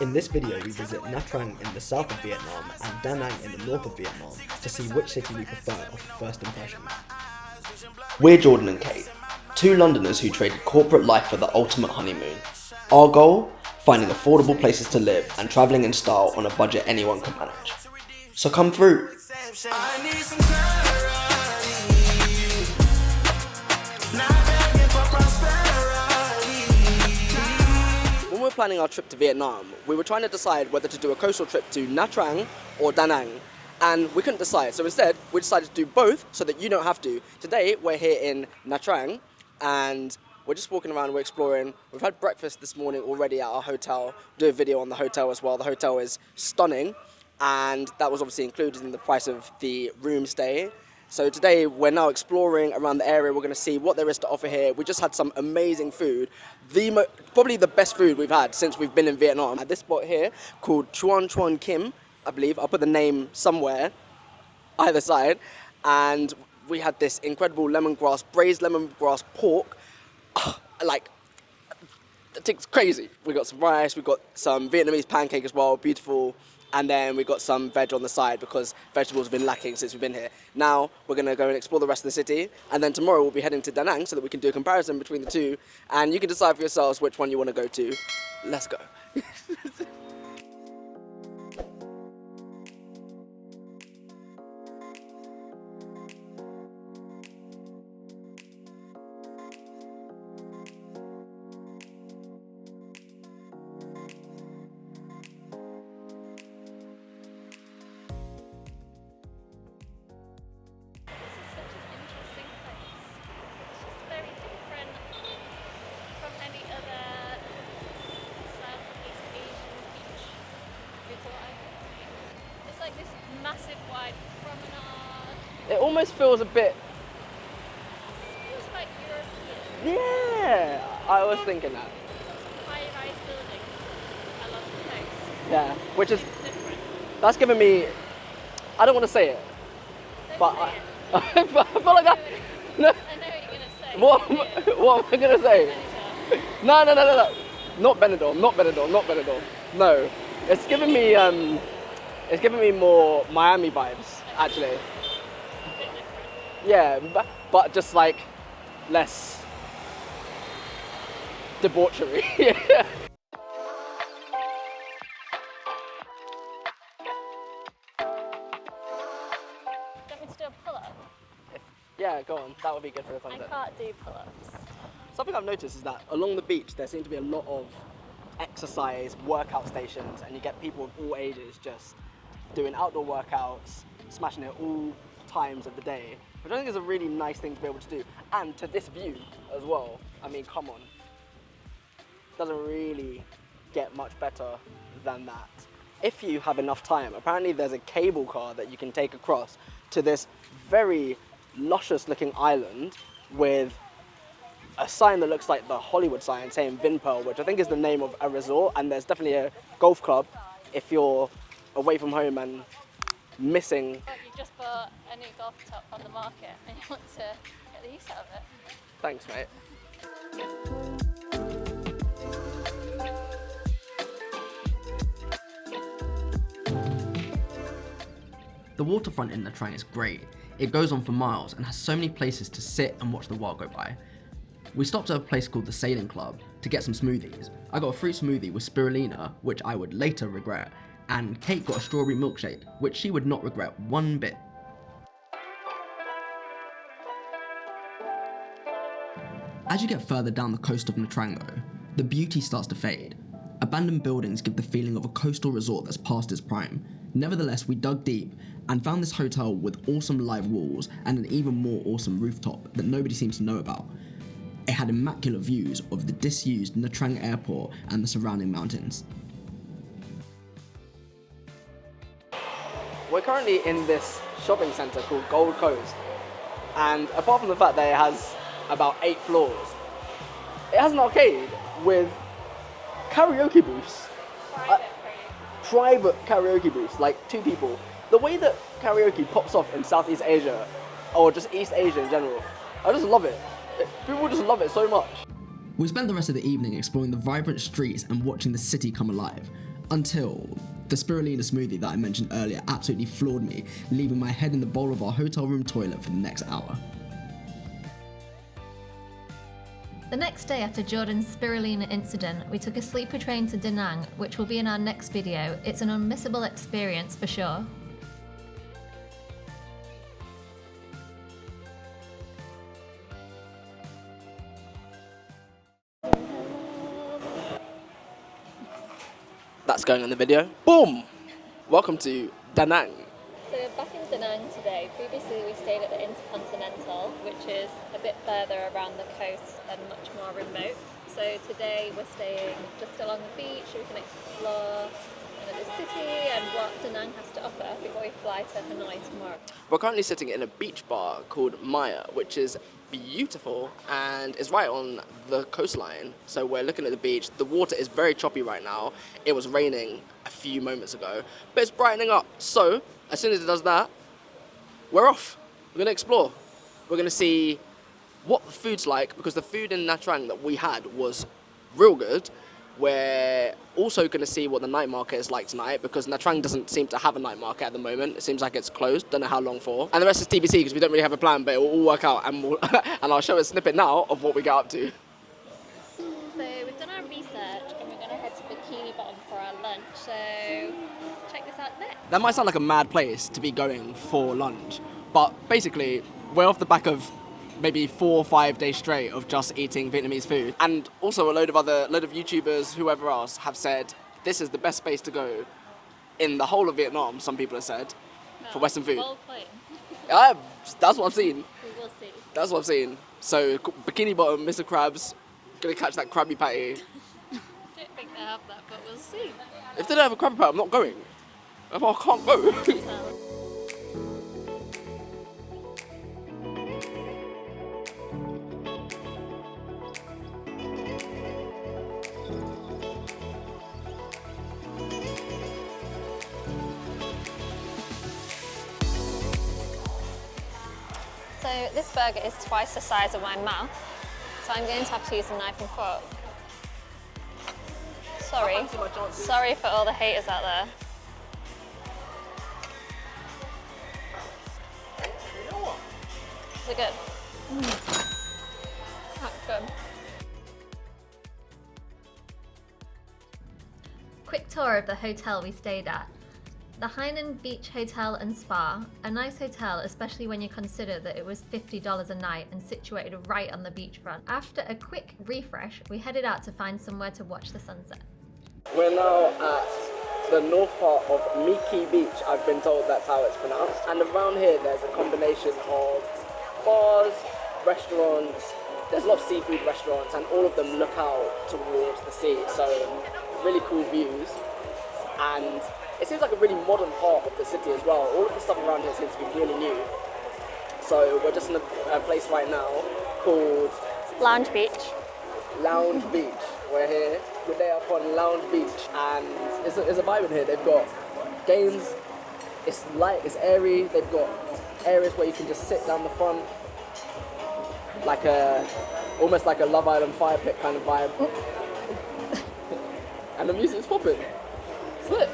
In this video we visit Nha Trang in the south of Vietnam and Da Nang in the north of Vietnam to see which city we prefer off first impression. We're Jordan and Kate, two Londoners who traded corporate life for the ultimate honeymoon. Our goal? Finding affordable places to live and travelling in style on a budget anyone can manage. So come through. When we were planning our trip to Vietnam, we were trying to decide whether to do a coastal trip to Nha Trang or Da Nang, and we couldn't decide. So instead, we decided to do both so that you don't have to. Today, we're here in Nha Trang, and we're just walking around, we're exploring. We've had breakfast this morning already at our hotel. Do a video on the hotel as well. The hotel is stunning, and that was obviously included in the price of the room stay. So today we're now exploring around the area. We're going to see what there is to offer here. We just had some amazing food, probably the best food we've had since we've been in Vietnam. At this spot here called Chuan Chuan Kim, I believe. I'll put the name somewhere, either side. And we had this incredible braised lemongrass pork. It's crazy. We got some rice, we got some Vietnamese pancake as well, beautiful. And then we got some veg on the side because vegetables have been lacking since we've been here. Now we're going to go and explore the rest of the city, and then tomorrow we'll be heading to Da Nang so that we can do a comparison between the two, and you can decide for yourselves which one you want to go to. Let's go. This massive wide promenade. It almost feels a bit... Feels like European. Yeah, I was thinking that. High-rise buildings along the coast. Yeah, which is... It's different. That's giving me... I don't want to say it, but Don't say I feel like it. I know what you're going to say. What am I going to say? No. Not Benidorm. No. It's giving me more Miami vibes, actually. A bit different. Yeah, but just like less debauchery. Yeah. Do you want me to do a pull-up? Yeah, go on. That would be good for the I content. can't do pull-ups. Something I've noticed is that along the beach there seem to be a lot of exercise workout stations, and you get people of all ages just doing outdoor workouts, smashing it all times of the day, which I think is a really nice thing to be able to do. And to this view as well. I mean, come on. Doesn't really get much better than that. If you have enough time, apparently there's a cable car that you can take across to this very luscious looking island with a sign that looks like the Hollywood sign saying Vinpearl, which I think is the name of a resort, and there's definitely a golf club if you're away from home and missing. But you just bought a new golf top on the market and you want to get the use out of it. Thanks, mate. The waterfront in Nha Trang is great. It goes on for miles and has so many places to sit and watch the world go by. We stopped at a place called the Sailing Club to get some smoothies. I got a fruit smoothie with spirulina, which I would later regret, and Kate got a strawberry milkshake, which she would not regret one bit. As you get further down the coast of Nha Trang though, the beauty starts to fade. Abandoned buildings give the feeling of a coastal resort that's past its prime. Nevertheless, we dug deep and found this hotel with awesome live walls and an even more awesome rooftop that nobody seems to know about. It had immaculate views of the disused Nha Trang airport and the surrounding mountains. We're currently in this shopping centre called Gold Coast, and apart from the fact that it has about 8 floors, it has an arcade with karaoke booths. Private karaoke booths, like 2 people. The way that karaoke pops off in Southeast Asia, or just East Asia in general, I just love it. People just love it so much. We spent the rest of the evening exploring the vibrant streets and watching the city come alive. Until the spirulina smoothie that I mentioned earlier absolutely floored me, leaving my head in the bowl of our hotel room toilet for the next hour. The next day after Jordan's spirulina incident, we took a sleeper train to Da Nang, which will be in our next video. It's an unmissable experience for sure. That's going in the video. Boom! Welcome to Da Nang. So we're back in Da Nang today. Previously we stayed at the Intercontinental, which is a bit further around the coast and much more remote. So today we're staying just along the beach so we can explore the city and what Da Nang has to offer before we fly to Hanoi tomorrow. We're currently sitting in a beach bar called Maya, which is beautiful and is right on the coastline. So we're looking at the beach. The water is very choppy right now. It was raining a few moments ago, but it's brightening up. So as soon as it does that, we're off. We're going to explore. We're going to see what the food's like, because the food in Nha Trang that we had was real good. We're also going to see what the night market is like tonight, because Nha Trang doesn't seem to have a night market at the moment. It seems like it's closed. Don't know how long for. And the rest is TBC because we don't really have a plan, but it will all work out. And and I'll show a snippet now of what we get up to. So we've done our research and we're going to head to Bikini Bottom for our lunch. So check this out next. That might sound like a mad place to be going for lunch, but basically we're off the back of maybe 4 or 5 days straight of just eating Vietnamese food. And also a load of YouTubers, whoever else, have said this is the best space to go in the whole of Vietnam, some people have said, for Western food. Bold claim. That's what I've seen. We will see. That's what I've seen. So Bikini Bottom, Mr. Krabs, gonna catch that Krabby Patty. I don't think they have that, but we'll see. If they don't have a Krabby Patty, I'm not going. I can't go. So this burger is twice the size of my mouth, so I'm going to have to use a knife and fork. Sorry for all the haters out there. Is it good? That's good. Quick tour of the hotel we stayed at. The Hainan Beach Hotel and Spa, a nice hotel, especially when you consider that it was $50 a night and situated right on the beachfront. After a quick refresh, we headed out to find somewhere to watch the sunset. We're now at the north part of Miki Beach. I've been told that's how it's pronounced. And around here there's a combination of bars, restaurants, there's a lot of seafood restaurants, and all of them look out towards the sea. So really cool views. And it seems like a really modern part of the city as well. All of the stuff around here seems to be really new. So we're just in a place right now called Lounge Beach. Lounge Beach. We're here. We're there up on Lounge Beach, and it's a vibe in here. They've got games. It's light. It's airy. They've got areas where you can just sit down the front, like almost like a Love Island fire pit kind of vibe. And the music's popping. It's lit.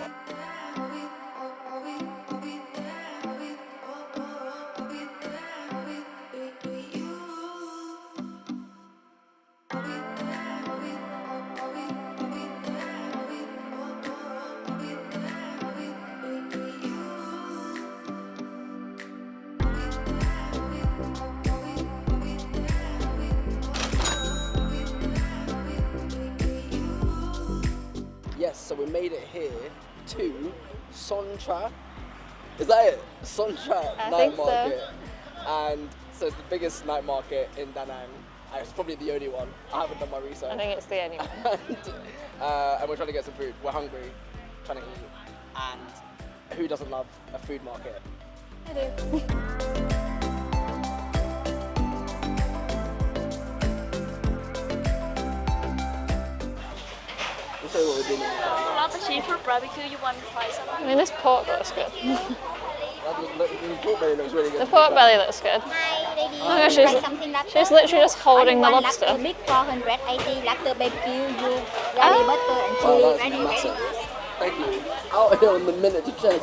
Yes, so we made it here to Son Tra. Is that it? Son Tra I night think so. market. And so it's the biggest night market in Da Nang. And it's probably the only one. I haven't done my research. I think it's the only one. And we're trying to get some food. We're hungry, trying to eat. And who doesn't love a food market? I do. We'll show you what we're doing. Not the seafood barbecue, you want to try some? I mean, this pork looks good. The pork belly looks really good. The pork belly looks good. Hi, lady. Oh my gosh, she's literally just holding the lobster. Lobster meat 480, lobster barbecue, you garlic butter and chili. Oh, that's massive. Thank you. Out here on the miniature chairs.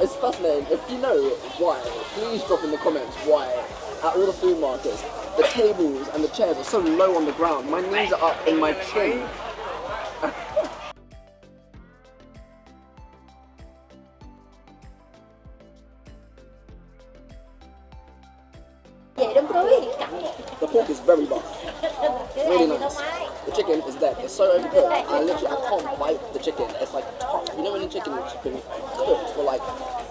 It's fascinating. If you know why, please drop in the comments why at all the food markets, the tables and the chairs are so low on the ground. My knees are up in my chin. The pork is very buff. Really nice. The chicken is dead. It's so overcooked. I can't bite the chicken. It's like tough. You know when the chicken has been cooked for like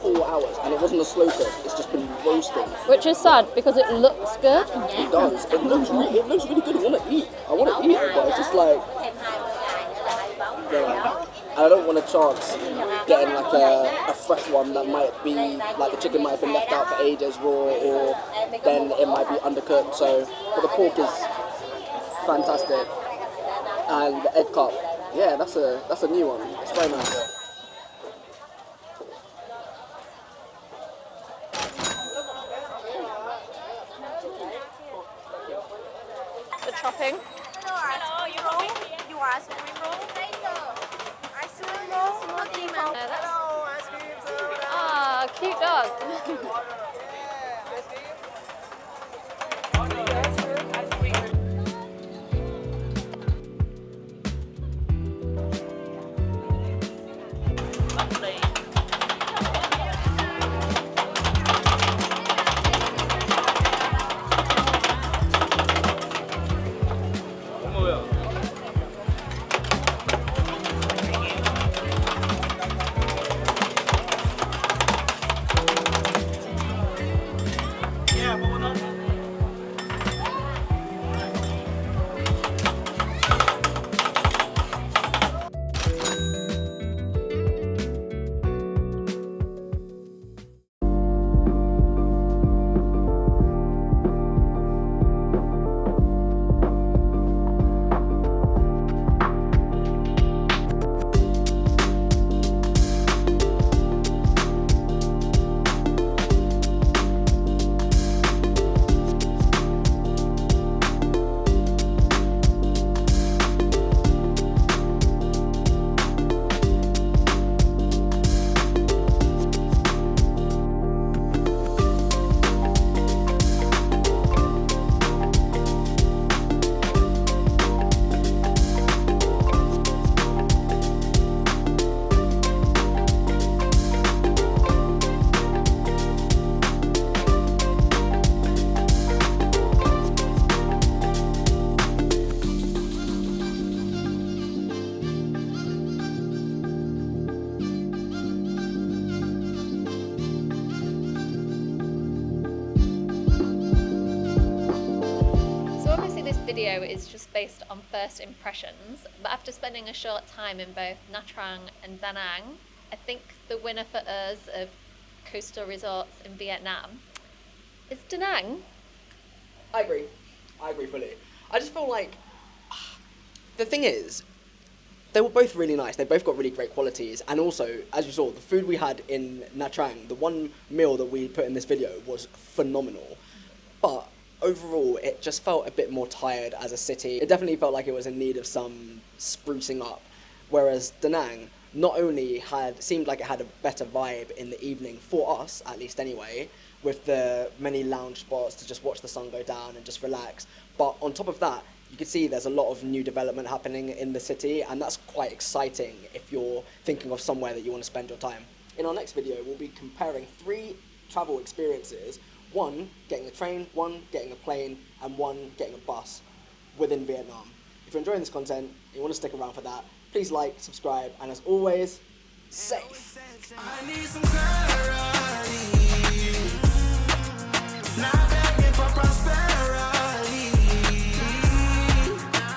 4 hours and it wasn't a slow cook. It's just been roasting. Which is sad because it looks good. It does. It looks really good. I want to eat. But it's just like, yeah. I don't want to chance getting like a fresh one that might be like the chicken might have been left out for ages raw, or then it might be undercooked. So, but the pork is fantastic, and the egg cup, yeah, that's a new one. It's very nice. The chopping. Hello, you roll? You want ice cream roll? Ice cream roll? Smoothie roll. Hello, ice cream. Ah, cute dog. Video is just based on first impressions, but after spending a short time in both Nha Trang and Da Nang, I think the winner for us of coastal resorts in Vietnam is Da Nang. I agree fully. I just feel like the thing is, they were both really nice. They both got really great qualities, and also, as you saw, the food we had in Nha Trang, the one meal that we put in this video was phenomenal. But overall, it just felt a bit more tired as a city. It definitely felt like it was in need of some sprucing up. Whereas Da Nang not only seemed like it had a better vibe in the evening, for us at least anyway, with the many lounge spots to just watch the sun go down and just relax. But on top of that, you can see there's a lot of new development happening in the city, and that's quite exciting if you're thinking of somewhere that you want to spend your time. In our next video, we'll be comparing 3 travel experiences: 1 getting a train, 1 getting a plane, and 1 getting a bus within Vietnam. If you're enjoying this content and you want to stick around for that, please like, subscribe, and as always, safe.